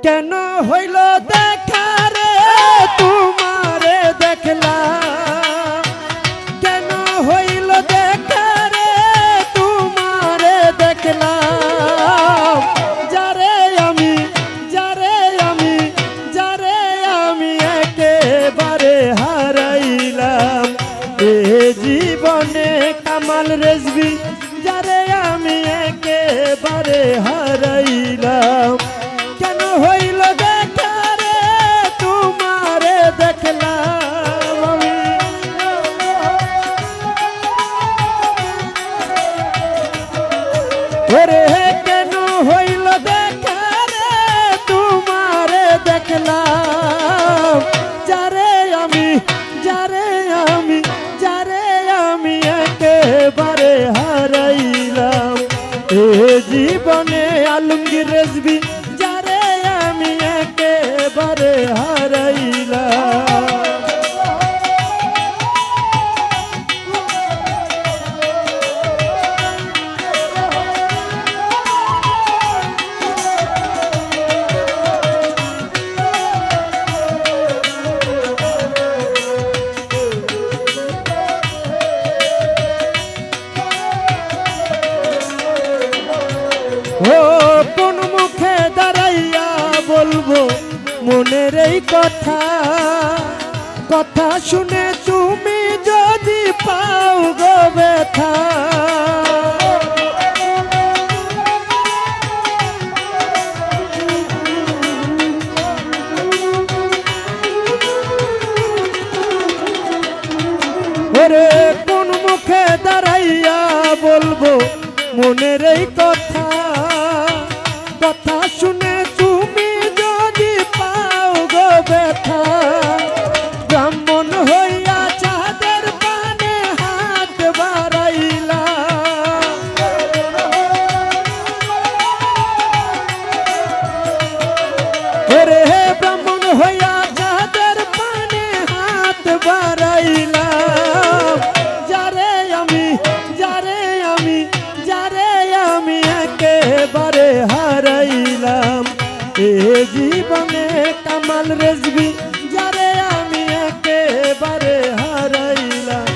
কেন হইল দেখা রে তোমারে দেখলাম, কেন হইল দেখা রে তোমারে দেখলাম, যারে আমি যারে আমি যারে আমি একেবারে হারাইলাম এ জীবনে কামাল রেজভী, যারে আমি একেবারে হারাইলাম। কেন হইল দেখা রে তোমারে দেখলাম আমি, ওরে কেন হইল দেখা রে তোমারে দেখলাম, যারে আমি যারে আমি যারে আমি একেবারে হারাইলাম এ জীবনে আলমগীর রেজভী, যারে আমি একেবারে হারাইলাম। ও কোন মুখে দাঁড়াইয়া বলবো মনের এই কথা, কথা শুনে তুমি যদি পাও গো ব্যথা, ওরে কোন মুখে দাঁড়াইয়া বলবো মনের এই কথা, কথা শুনে তুমি যদি পাও গো ব্যথা, ব্রাহ্মণ হইয়া চাঁদের পানে হাত বাড়াইলা, ওরে হে ব্রাহ্মণ হইয়া চাঁদের পানে হাত বাড়াইলা, যারে আমি যারে আমি যারে আমি একেবারে হারাইলাম এ জীবনে কামাল রেজভী, যারে আমি একেবারে হারাইলাম।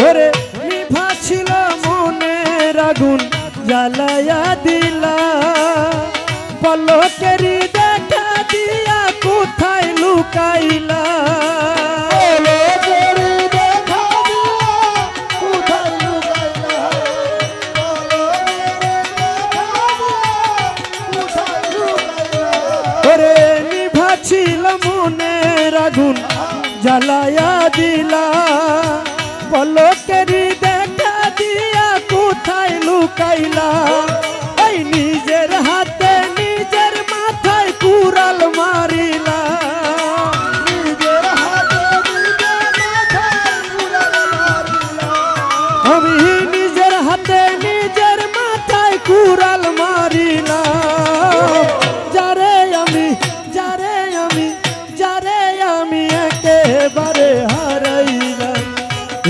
ওরে নিভা ছিল মনের আগুন জ্বালায়া দিলা, পলকেরই দেখা দিয়া কোথায় লুকাইলা, ওরে নিভা ছিল মনের আগুন জ্বালায়া দিলা, পলকেরই দেখা দিয়া কোথায় লুকাইলা, এই নিজের হাতে নিজের মাথায় কুড়াল মারিলা, নিজের হাতে নিজের মাথায় কুড়াল মারিলা, আমি নিজের হাতে নিজের মাথায় কুড়াল মারিলাম, যারে আমি যারে আমি যারে আমি একেবারে হারাইলাম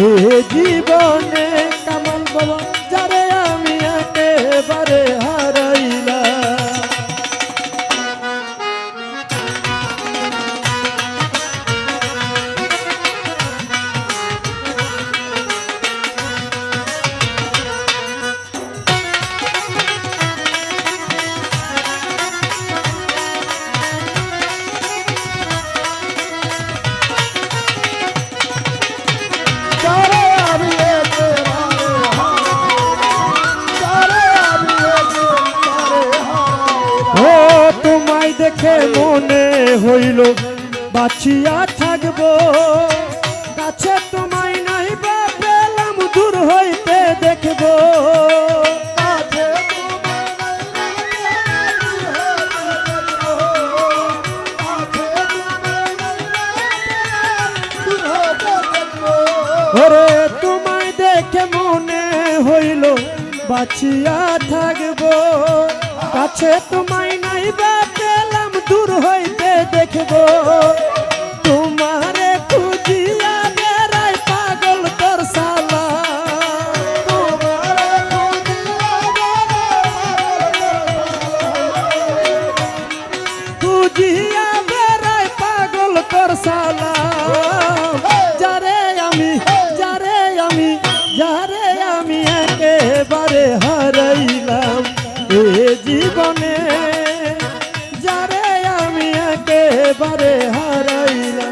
এ জীবনে কামাল বাবা, যারে আমি একেবারে হারাইলাম। দেখে মনে হইল বাঁচিয়া থাকবো, কাছে তোমায় নাই বা পেলাম দূর হইতে দেখবো। ওরে তোমায় দেখে মনে হইল বাঁচিয়া থাকবো, কাছে তোমায় নাই বা পেলাম দূর হইতে দেখবো। তোমারে খুঁজিয়া বেড়াই পাগল তোর সালা, খুঁজিয়া বেড়াই পাগল তোর সালা। যারে আমি একেবারে হারাইলাম এ জীবনে, যারে আমি একেবারে হারাইলাম।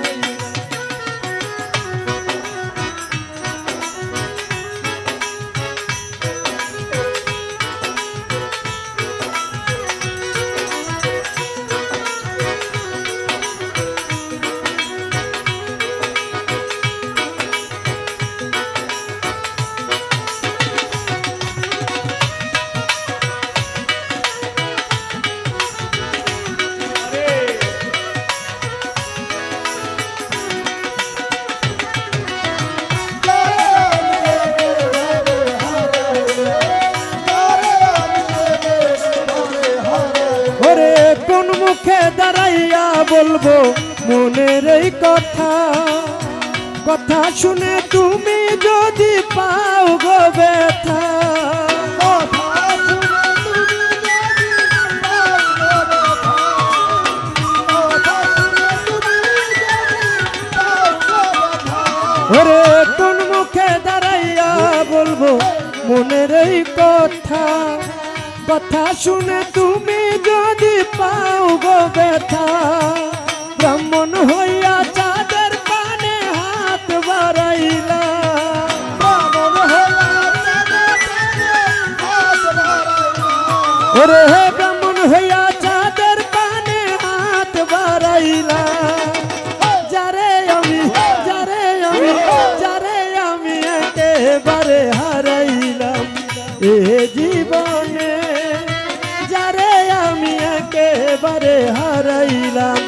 কোন মুখে দাঁড়াইয়া বলবো মনের এই কথা, কথা শুনে তুমি যদি পাও গো ব্যথা। ওরে কোন মুখে দাঁড়াইয়া বলবো মনের এই কথা, কথা শুনে তুমি যদি পাও গো ব্যথা। ব্রাহ্মণ হইয়া চাঁদের পানে হাত বাড়াইলা, ওরে হে ব্রাহ্মণ হইয়া চাঁদের পানে হাত বাড়াইলা। যারে আমি একেবারে হারাইলাম এ জীবনে, যারে আমি একেবারে হারাইলাম।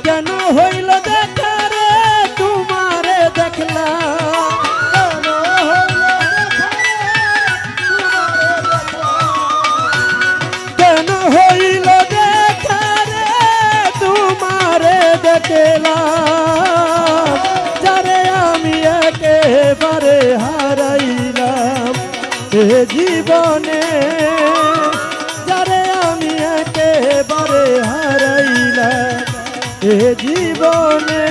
কেন হইল দেখা রে তোমারে দেখলাম, কেন হইল দেখা রে তোমারে দেখলাম। যারে আমি একেবারে হারাইলাম এ জীবনে, যারে আমি একেবারে হারাইলাম এ জীবনে।